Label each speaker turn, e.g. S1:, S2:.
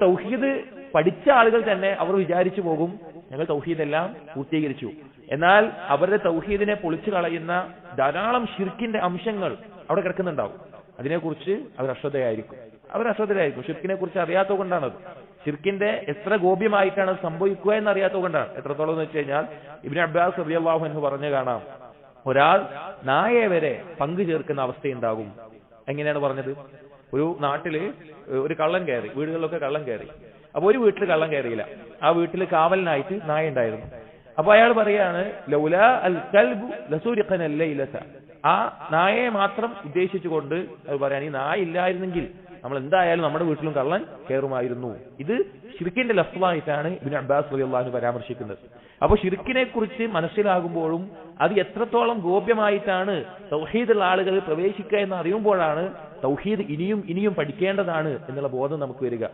S1: തൗഹീദ് പഠിച്ച ആളുകൾ തന്നെ അവർ വിചാരിച്ചു പോകും ഞങ്ങൾ തൗഹീദ് എല്ലാം പൂർത്തീകരിച്ചു. എന്നാൽ അവരുടെ തൗഹീദിനെ പൊളിച്ചു കളയുന്ന ധാരാളം ഷിർക്കിന്റെ അംശങ്ങൾ അവിടെ കിടക്കുന്നുണ്ടാവും. അതിനെക്കുറിച്ച് അവർ അശ്രദ്ധരായിരിക്കും. ഷിർക്കിനെ കുറിച്ച് അറിയാത്തത് കൊണ്ടാണത്. ഷിർക്കിന്റെ എത്ര ഗോപ്യമായിട്ടാണ് സംഭവിക്കുക എന്നറിയാത്തത് കൊണ്ടാണ്. എത്രത്തോളം എന്ന് വെച്ച് കഴിഞ്ഞാൽ ഇബ്നു അബ്ബാസ് റളിയല്ലാഹു അൻഹു പറഞ്ഞു കാണാം, ഒരാൾ നായയെ വരെ പങ്കു ചേർക്കുന്ന അവസ്ഥയുണ്ടാകും. എങ്ങനെയാണ് പറഞ്ഞത്? ഒരു നാട്ടില് ഒരു കള്ളൻ കയറി, വീടുകളിലൊക്കെ കള്ളൻ കയറി. അപ്പൊ ഒരു വീട്ടിൽ കള്ളൻ കയറിയില്ല, ആ വീട്ടിൽ കാവലിനായിട്ട് നായ ഉണ്ടായിരുന്നു. അപ്പൊ അയാൾ പറയാണ്, ലൗലാ അൽ കൽബു ലസുരിഖന ലൈലത, ആ നായയെ മാത്രം ഉദ്ദേശിച്ചുകൊണ്ട് അത് പറയാൻ, ഈ നായ ഇല്ലായിരുന്നെങ്കിൽ നമ്മൾ എന്തായാലും നമ്മുടെ വീട്ടിലും കള്ളൻ കയറുമായിരുന്നു. ഇത് ഷിർക്കിന്റെ ലഫ്ളായിട്ടാണ് ഇബ്നു അബ്ബാസ് റളിയല്ലാഹു അൻഹു പരാമർശിക്കുന്നത്. അപ്പോൾ ഷിർക്കിനെ കുറിച്ച് മനസ്സിലാകുമ്പോഴും അത് എത്രത്തോളം ഗോപ്യമായിട്ടാണ് തൗഹീദുള്ള ആളുകൾ പ്രവേശിക്കുക എന്ന് അറിയുമ്പോഴാണ് തൗഹീദ് ഇനിയും പഠിക്കേണ്ടതാണ് എന്നുള്ള ബോധം നമുക്ക് വരിക.